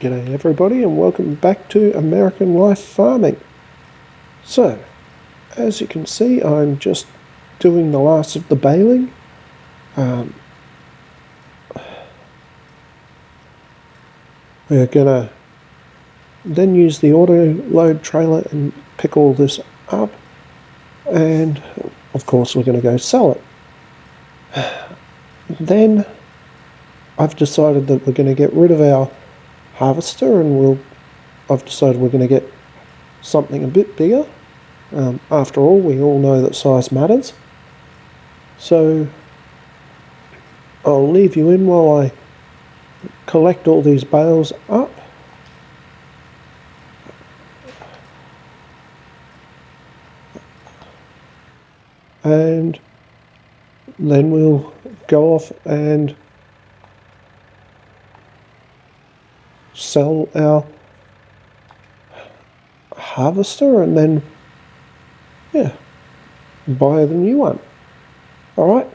G'day everybody and welcome back to American Life Farming. So, as you can see, I'm just doing the last of the baling. We're gonna then use the auto load trailer and pick all this up, and of course we're gonna go sell it. Then I've decided that we're gonna get rid of our harvester, and I've decided we're gonna get something a bit bigger. After all, we all know that size matters. So I'll leave you in while I collect all these bales up. And then we'll go off and sell our harvester and then, buy the new one. Alright?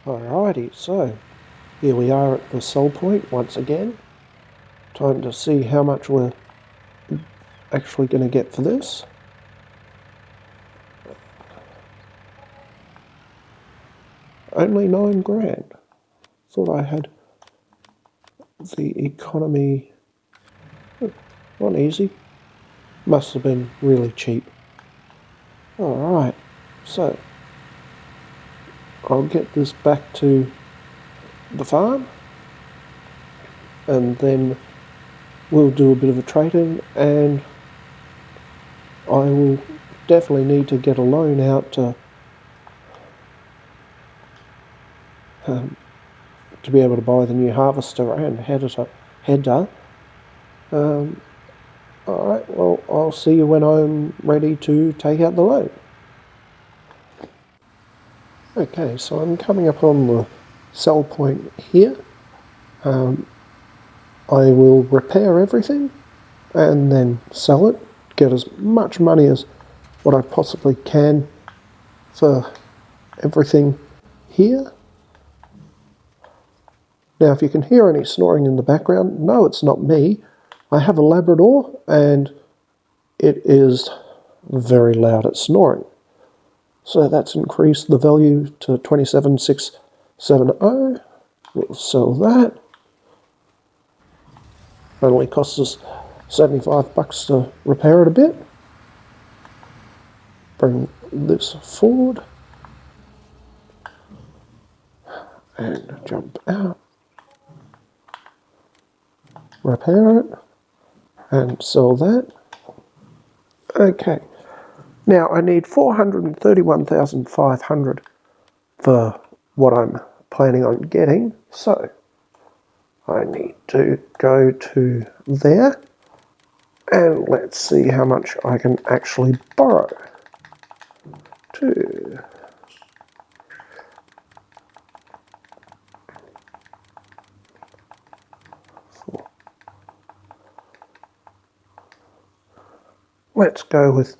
Alrighty, so here we are at the sell point once again. Time to see how much we're actually going to get for this. Only $9,000. Thought I had the economy. Not easy. Must have been really cheap. Alright, so I'll get this back to the farm and then we'll do a bit of a trade-in, and I will definitely need to get a loan out to be able to buy the new harvester and header. Alright, well, I'll see you when I'm ready to take out the loan. Okay, so I'm coming up on the sell point here. I will repair everything and then sell it, get as much money as what I possibly can for everything here. Now, if you can hear any snoring in the background, no, it's not me. I have a Labrador and it is very loud at snoring. So that's increased the value to 27,670. We'll sell that. Only costs us $75 to repair it a bit. Bring this forward and jump out. Repair it and sell that. Okay. Now I need $431,500 for what I'm planning on getting, so I need to go to there and let's see how much I can actually borrow. Let's go with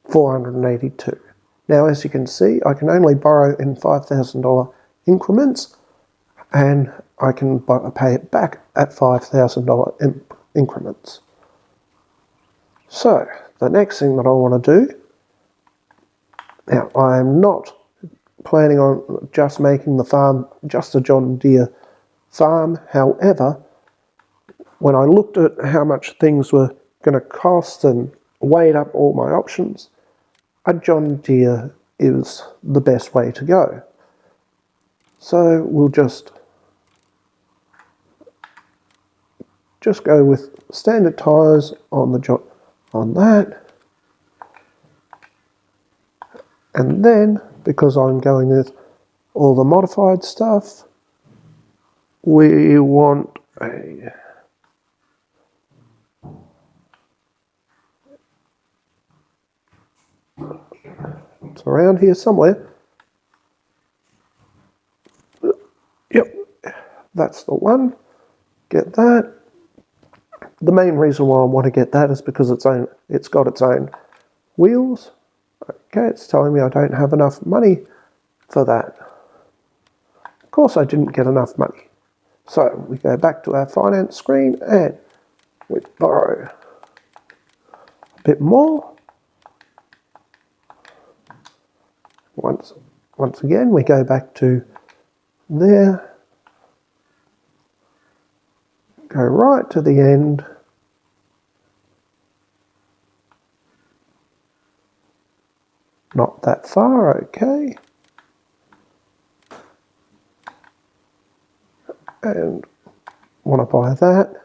482. Now, as you can see, I can only borrow in $5,000 increments, and I can pay it back at $5,000 increments. So, the next thing that I want to do, now I am not planning on just making the farm just a John Deere farm. However, when I looked at how much things were going to cost and weighed up all my options, a John Deere is the best way to go. So we'll just go with standard tyres on the on that, and then because I'm going with all the modified stuff, we want a it's around here somewhere. Yep, that's the one. Get that. The main reason why I want to get that is because it's got its own wheels. Okay, it's telling me I don't have enough money for that. Of course I didn't get enough money. So we go back to our finance screen and we borrow a bit more. Once again we go back to there, go right to the end, not that far, okay, and want to buy that.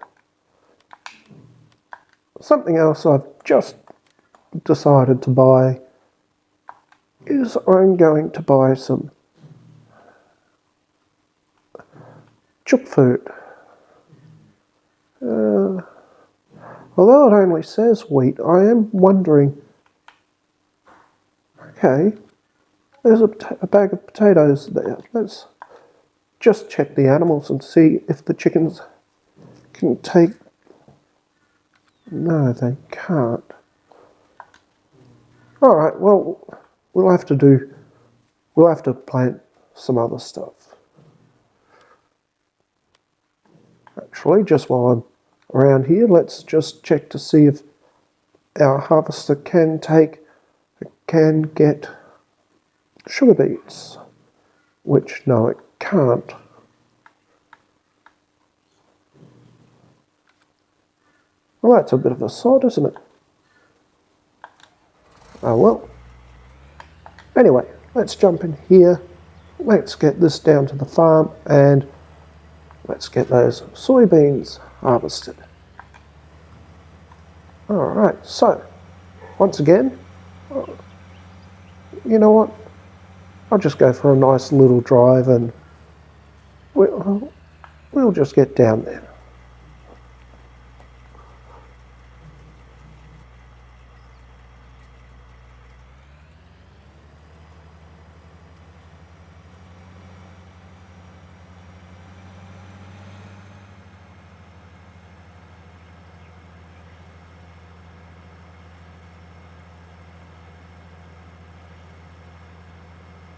Something else I've just decided to buy is I'm going to buy some chook food. Although it only says wheat, I am wondering, okay, there's a bag of potatoes there. Let's just check the animals and see if the chickens can take... No, they can't. Alright, well, we'll have to plant some other stuff. Actually, just while I'm around here, let's just check to see if our harvester can get sugar beets, which no, it can't. Well, that's a bit of a sod, isn't it? Oh well. Anyway, let's jump in here. Let's get this down to the farm and let's get those soybeans harvested. Alright, so once again, you know what? I'll just go for a nice little drive and we'll just get down there.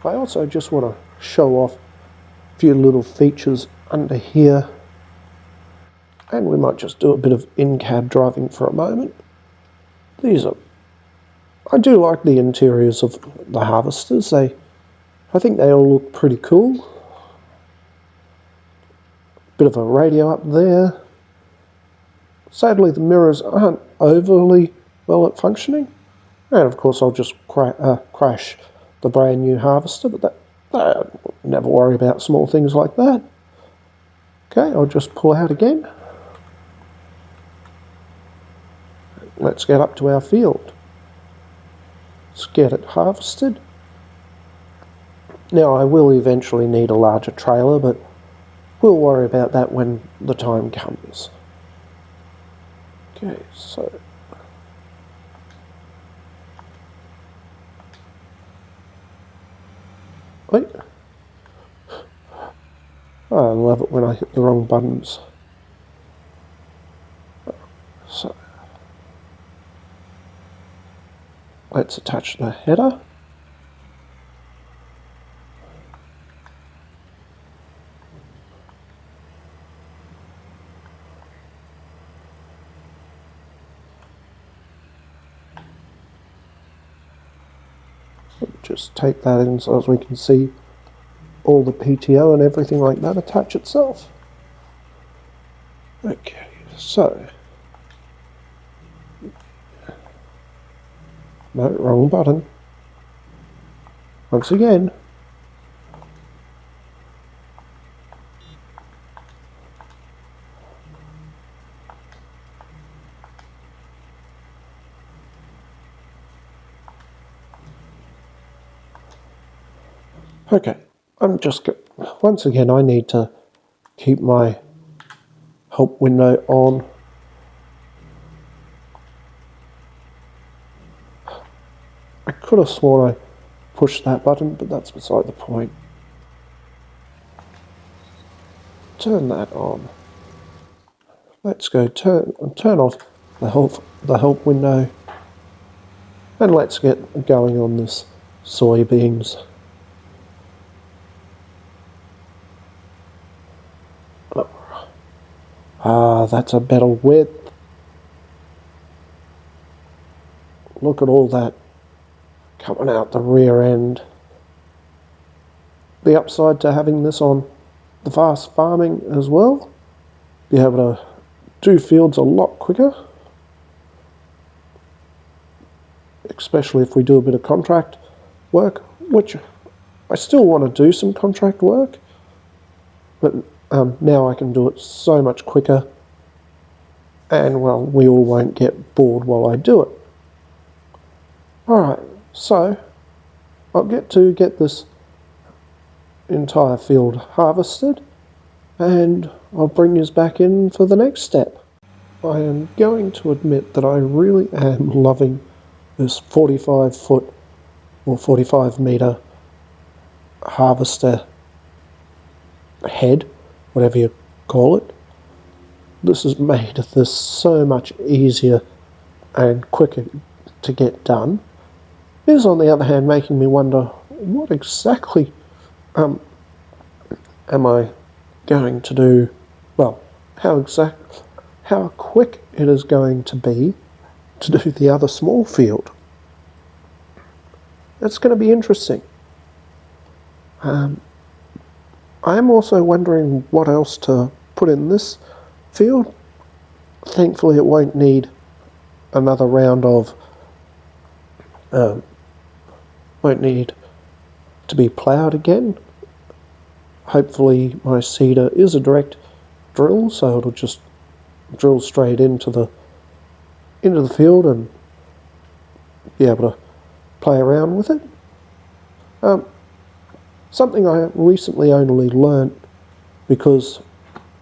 I also just want to show off a few little features under here, and we might just do a bit of in-cab driving for a moment. I do like the interiors of the harvesters. I think they all look pretty cool. Bit of a radio up there. Sadly the mirrors aren't overly well at functioning, and of course I'll just crash the brand new harvester, but that never worry about small things like that. Okay, I'll just pull out again. Let's get up to our field. Let's get it harvested. Now I will eventually need a larger trailer, but we'll worry about that when the time comes. Okay, so wait. Oh, I love it when I hit the wrong buttons. So let's attach the header. Just take that in so as we can see all the PTO and everything like that attach itself. Okay, so no, wrong button. Once again, Okay, once again, I need to keep my help window on. I could have sworn I pushed that button, but that's beside the point. Turn that on. Let's go turn off the help window, and let's get going on this soybeans. Ah, that's a better width. Look at all that coming out the rear end. The upside to having this on the fast farming as well, be able to do fields a lot quicker, especially if we do a bit of contract work, which I still want to do some contract work, but now I can do it so much quicker, and well, we all won't get bored while I do it. Alright, so I'll get this entire field harvested, and I'll bring you back in for the next step. I am going to admit that I really am loving this 45 foot or 45 metre harvester head, whatever you call it. This has made this so much easier and quicker to get done. It is, on the other hand, making me wonder what exactly am I going to do, well, how quick it is going to be to do the other small field. That's going to be interesting. I am also wondering what else to put in this field. Thankfully it won't need another round of, won't need to be ploughed again. Hopefully my seeder is a direct drill, so it'll just drill straight into the field and be able to play around with it. Something I recently only learnt because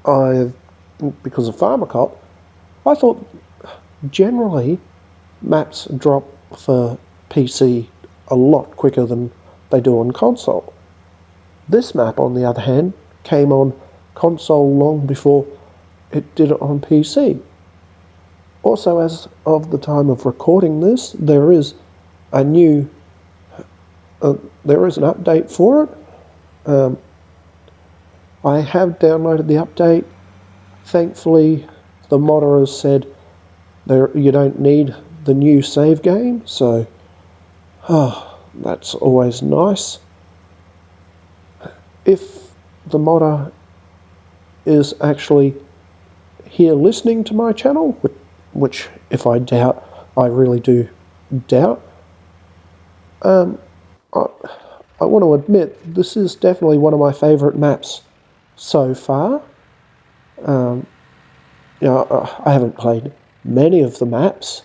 of Pharmacop, I thought generally maps drop for PC a lot quicker than they do on console. This map, on the other hand, came on console long before it did it on PC. Also, as of the time of recording this, there is an update for it. I have downloaded the update. Thankfully, the modder has said you don't need the new save game, so that's always nice. If the modder is actually here listening to my channel, which if I doubt, I really do doubt, I want to admit this is definitely one of my favourite maps so far. I haven't played many of the maps.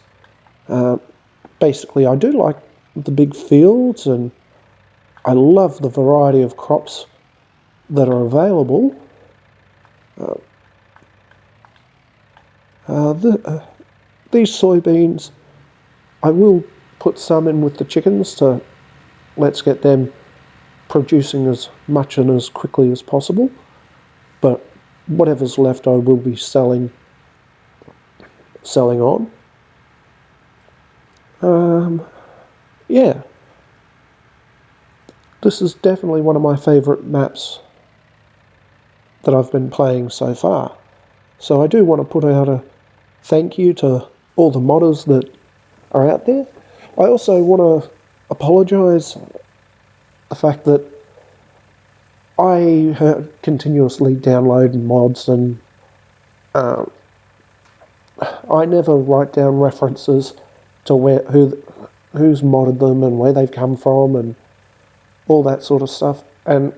Basically, I do like the big fields, and I love the variety of crops that are available. These soybeans, I will put some in with the chickens to let's get them producing as much and as quickly as possible, but whatever's left I will be selling on. Yeah, this is definitely one of my favourite maps that I've been playing so far. So I do want to put out a thank you to all the modders that are out there. I also want to apologise the fact that I continuously download mods, and I never write down references to who's modded them and where they've come from and all that sort of stuff. And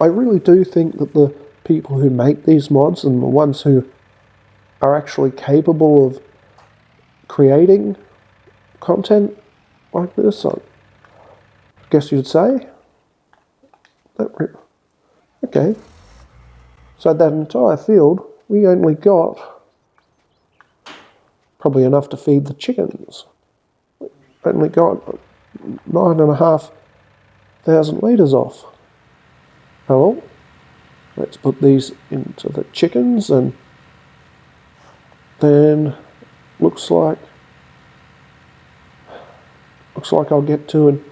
I really do think that the people who make these mods and the ones who are actually capable of creating content like this, I guess you'd say, Okay. So that entire field, we only got probably enough to feed the chickens. Only got 9,500 litres off. Oh well, let's put these into the chickens, and then looks like I'll get to and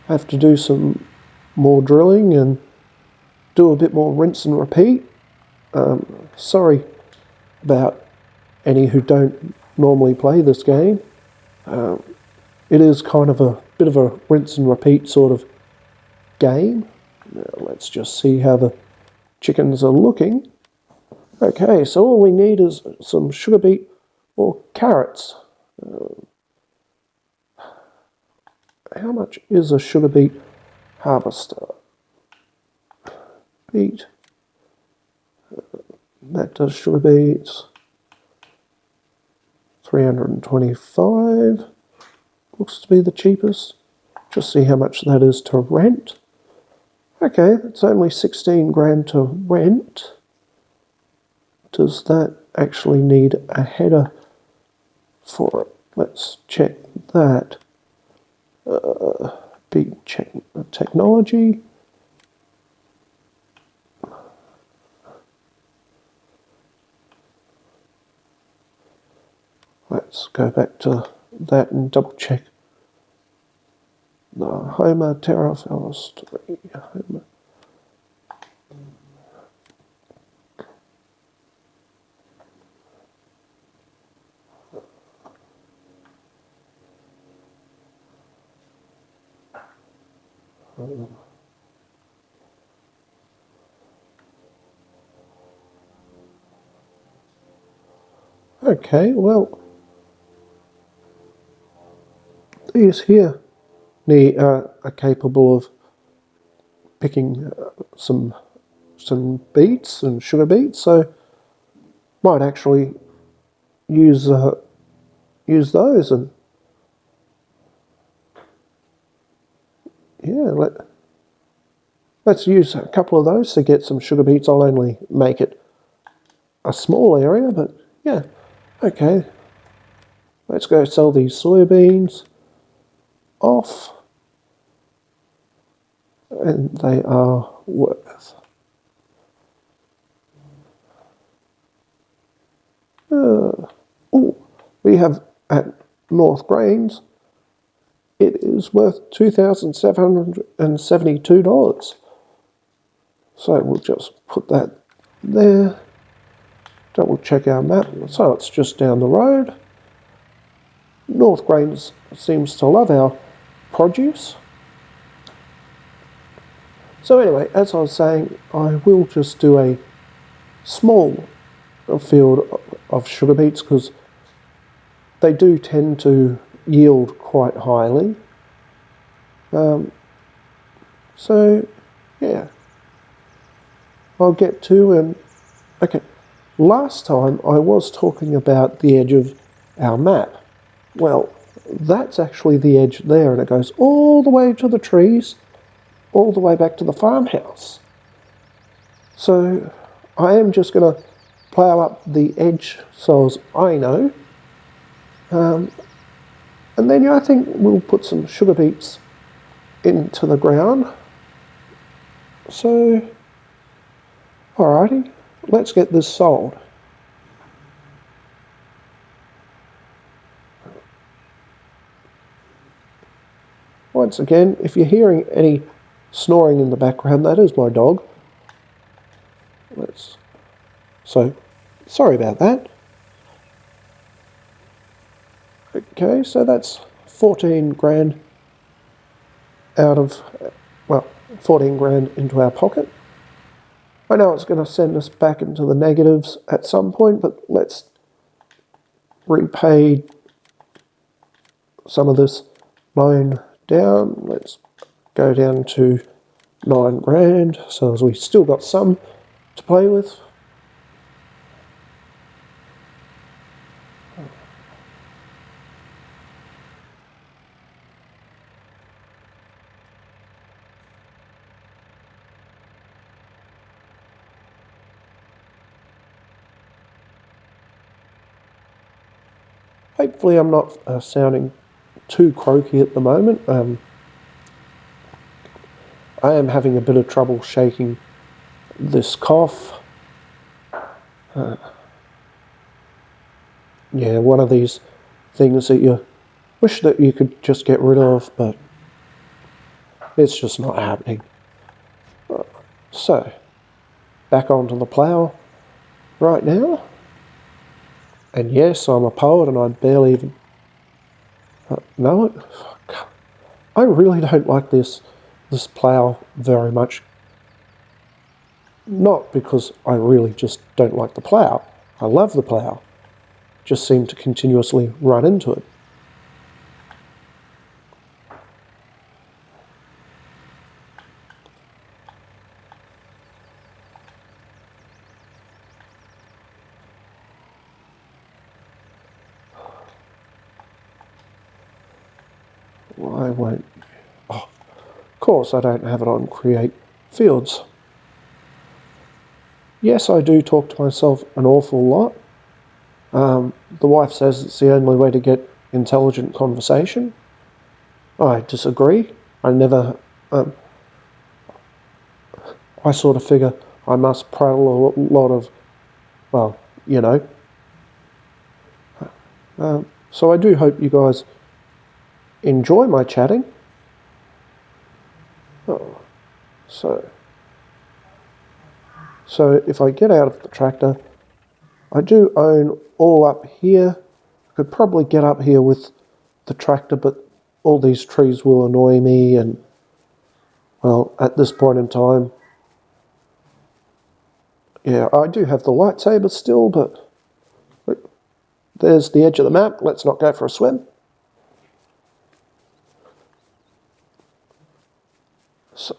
have to do some more drilling and do a bit more rinse and repeat. Sorry about any who don't normally play this game. It is kind of a bit of a rinse and repeat sort of game. Now let's just see how the chickens are looking. Okay, so all we need is some sugar beet or carrots. How much is a sugar beet harvester? Beet. That does sugar beets. 325. Looks to be the cheapest. Just see how much that is to rent. Okay, it's only 16 grand to rent. Does that actually need a header for it? Let's check that. Check technology. Let's go back to that and double check the Homer Terra Forestry. Homer. Okay, well, these here are capable of picking some beets and sugar beets, so might actually use those, and yeah, let's use a couple of those to get some sugar beets. I'll only make it a small area, but yeah, okay. Let's go sell these soybeans off, and they are worth. We have at North Grains, it is worth $2,772. So we'll just put that there. Double check our map. So it's just down the road. North Grains seems to love our produce. So anyway, as I was saying, I will just do a small field of sugar beets because they do tend to yield quite highly. So yeah, I'll get to and okay. Last time I was talking about the edge of our map. Well, that's actually the edge there, and it goes all the way to the trees, all the way back to the farmhouse. So I am just going to plough up the edge so as I know. And then I think we'll put some sugar beets into the ground. So, alrighty, let's get this sold. Once again, if you're hearing any snoring in the background, that is my dog. So, sorry about that. Okay, so that's 14 grand out of, well, 14 grand into our pocket. I know it's going to send us back into the negatives at some point, but let's repay some of this loan down. Let's go down to 9 grand, so as we still got some to play with. hopefully I'm not sounding too croaky at the moment. I am having a bit of trouble shaking this cough. Yeah, one of these things that you wish that you could just get rid of, but it's just not happening. So, back onto the plough right now. And yes, I'm a poet and I barely even know it. I really don't like this plough very much. Not because I really just don't like the plough. I love the plough. Just seem to continuously run into it. Why won't... Oh, of course I don't have it on Create Fields. Yes, I do talk to myself an awful lot. The wife says it's the only way to get intelligent conversation. I disagree. I never... I sort of figure I must prattle a lot of, well, you know. So I do hope you guys enjoy my chatting. Oh, so if I get out of the tractor, I do own all up here. I could probably get up here with the tractor, but all these trees will annoy me, and well, at this point in time, yeah, I do have the lightsaber still, but there's the edge of the map. Let's not go for a swim. So,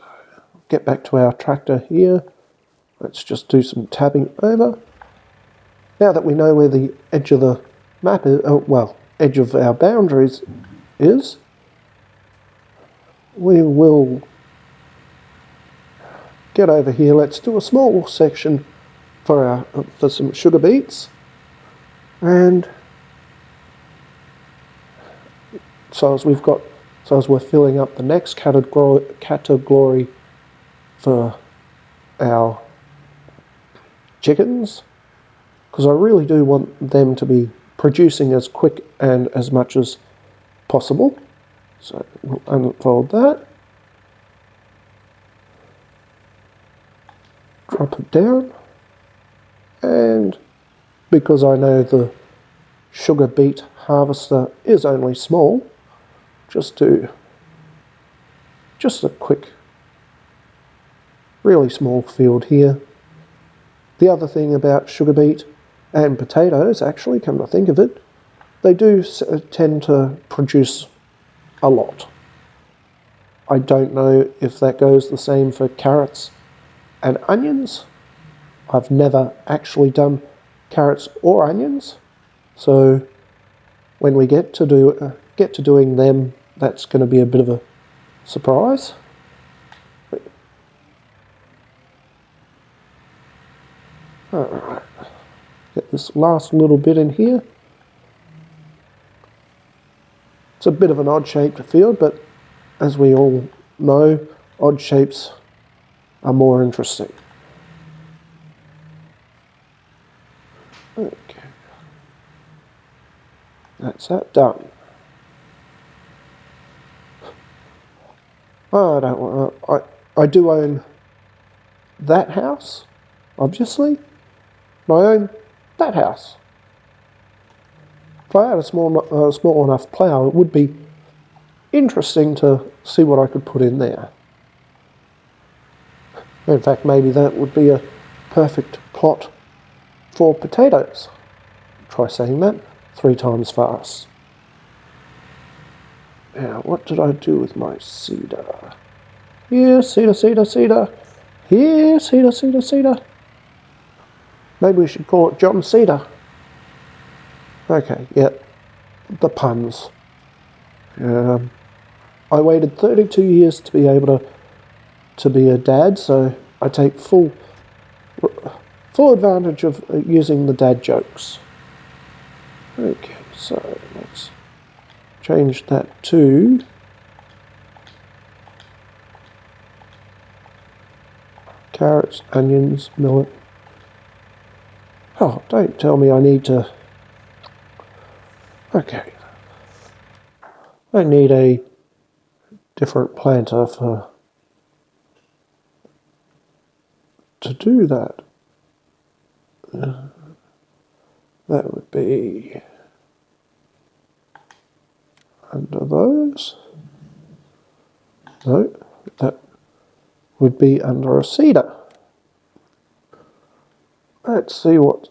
get back to our tractor here. Let's just do some tabbing over. Now that we know where the edge of the map is, edge of our boundaries is, we will get over here. Let's do a small section for some sugar beets, and so as we're filling up the next category for our chickens, because I really do want them to be producing as quick and as much as possible. So we'll unfold that, drop it down, and because I know the sugar beet harvester is only small, just a quick, really small field here. The other thing about sugar beet and potatoes, actually, come to think of it, they do tend to produce a lot. I don't know if that goes the same for carrots and onions. I've never actually done carrots or onions, so when we get to doing them, that's going to be a bit of a surprise. Alright, get this last little bit in here. It's a bit of an odd-shaped field, but as we all know, odd shapes are more interesting. Okay, that's that done. I do own that house, obviously. I own that house. If I had a small enough plough, it would be interesting to see what I could put in there. In fact, maybe that would be a perfect plot for potatoes. Try saying that 3 times fast. Now, what did I do with my cedar? Here, cedar, cedar, cedar. Here, cedar, cedar, cedar. Maybe we should call it John Cedar. Okay, yeah, the puns. I waited 32 years to be able to be a dad, so I take full advantage of using the dad jokes. Okay, So let's change that to carrots, onions, millet. Oh, don't tell me I need to... Okay. I need a different planter to do that. That would be under those. No, that would be under a cedar. Let's see what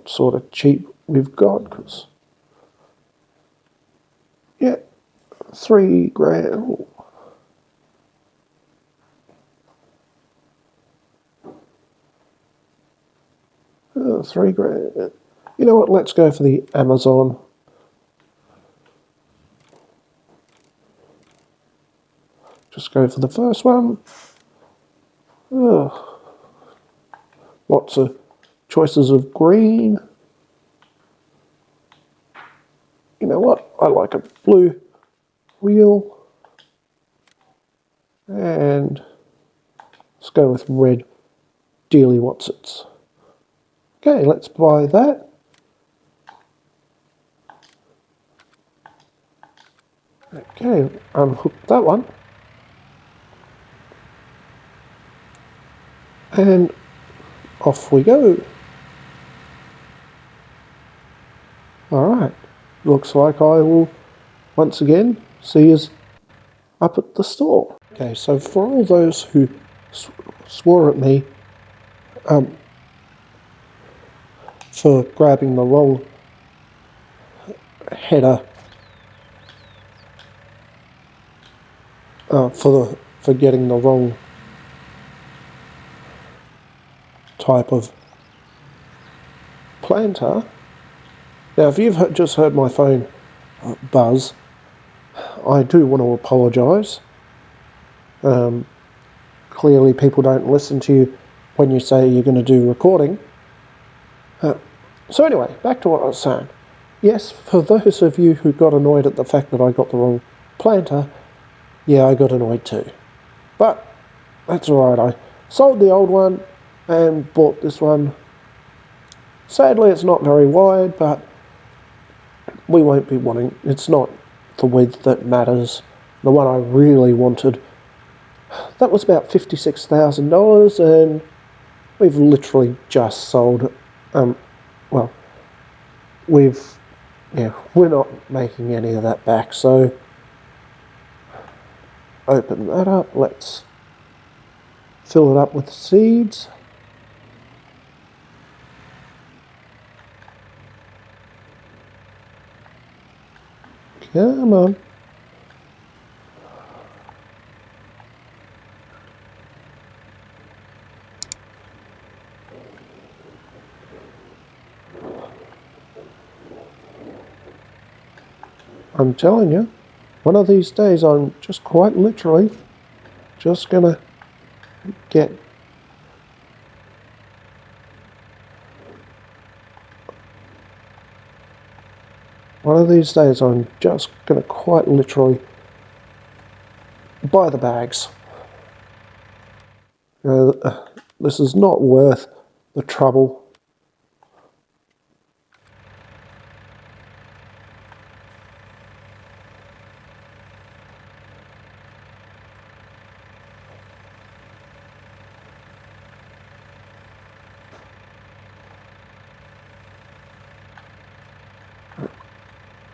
sort of cheap we've got. Cause yeah, $3,000. $3,000. You know what? Let's go for the Amazon. Just go for the first one. Oh, lots of choices of green. You know what? I like a blue wheel. And let's go with red dealy Watsits. Okay, let's buy that. Okay, unhook that one. And off we go. Alright, looks like I will once again see us up at the store. Okay, so for all those who swore at me for grabbing the wrong header for getting the wrong type of planter. Now, if you've just heard my phone buzz, I do want to apologise. Clearly, people don't listen to you when you say you're going to do recording. So anyway, back to what I was saying. Yes, for those of you who got annoyed at the fact that I got the wrong planter, yeah, I got annoyed too. But that's alright, I sold the old one and bought this one. Sadly, it's not very wide, but we won't be wanting... It's not the width that matters. The one I really wanted, that was about $56,000, and we've literally just sold... well, we're not making any of that back, so open that up. Let's fill it up with seeds. Come on. I'm telling you, one of these days I'm just quite literally just gonna get quite literally buy the bags. You know, this is not worth the trouble.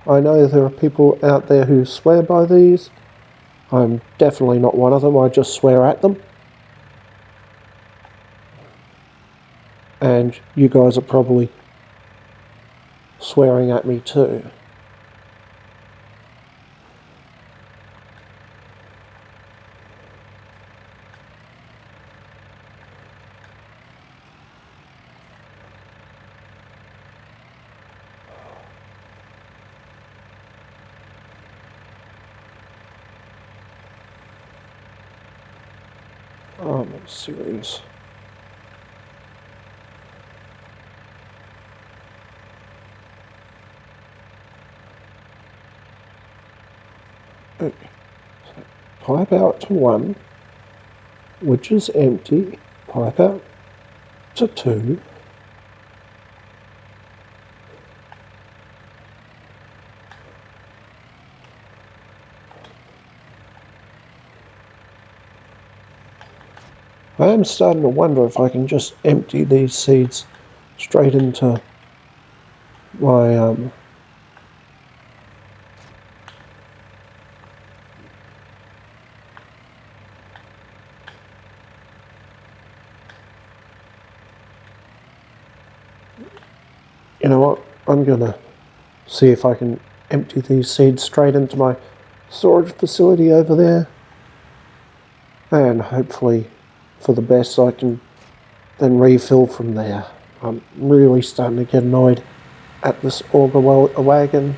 I know there are people out there who swear by these. I'm definitely not one of them. I just swear at them. And you guys are probably swearing at me too. Oh, I'm serious. Okay. Pipe out to 1, which is empty. Pipe out to 2. I am starting to wonder if I can just empty these seeds straight into my you know what, I'm gonna see if I can empty these seeds straight into my storage facility over there, and hopefully for the best I can then refill from there. I'm really starting to get annoyed at this auger wagon.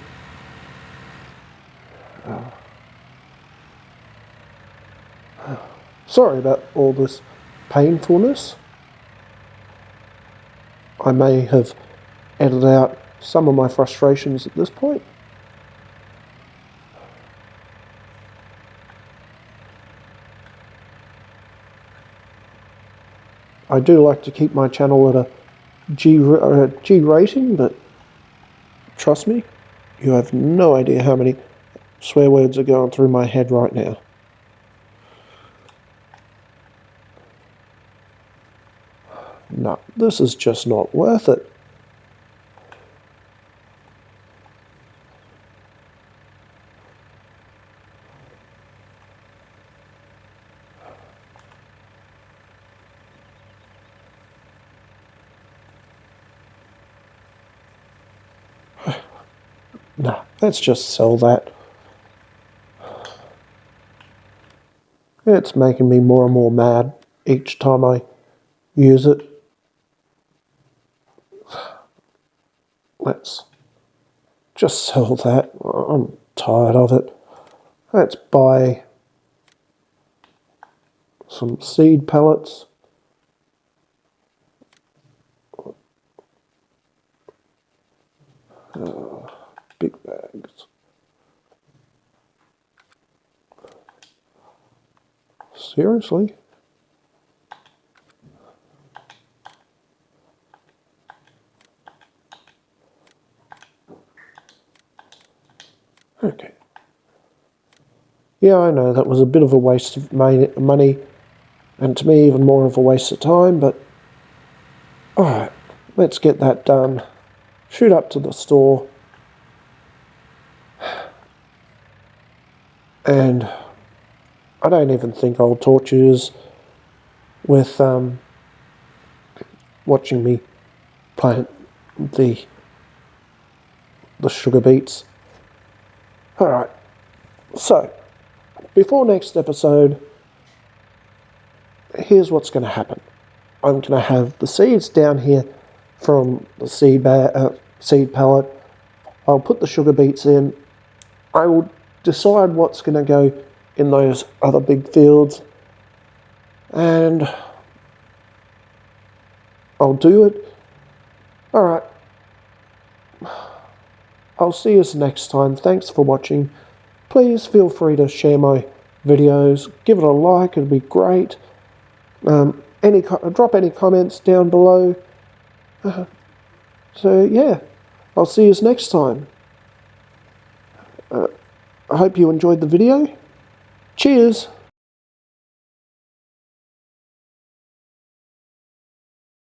Sorry about all this painfulness. I may have edited out some of my frustrations at this point. I do like to keep my channel at a G rating, but trust me, you have no idea how many swear words are going through my head right now. No, this is just not worth it. No, let's just sell that. It's making me more and more mad each time I use it. Let's just sell that. I'm tired of it. Let's buy some seed pellets. Big bags. Seriously? Okay. Yeah, I know that was a bit of a waste of money, and to me even more of a waste of time, but alright, let's get that done. Shoot up to the store, and I don't even think I'll torture you with watching me plant the sugar beets. Alright, so before next episode, here's what's going to happen. I'm going to have the seeds down here from the seed pellet. I'll put the sugar beets in. I will decide what's going to go in those other big fields, and I'll do it. Alright, I'll see you next time. Thanks for watching. Please feel free to share my videos, give it a like, it'd be great. Drop any comments down below. So yeah, I'll see you next time. I hope you enjoyed the video. Cheers!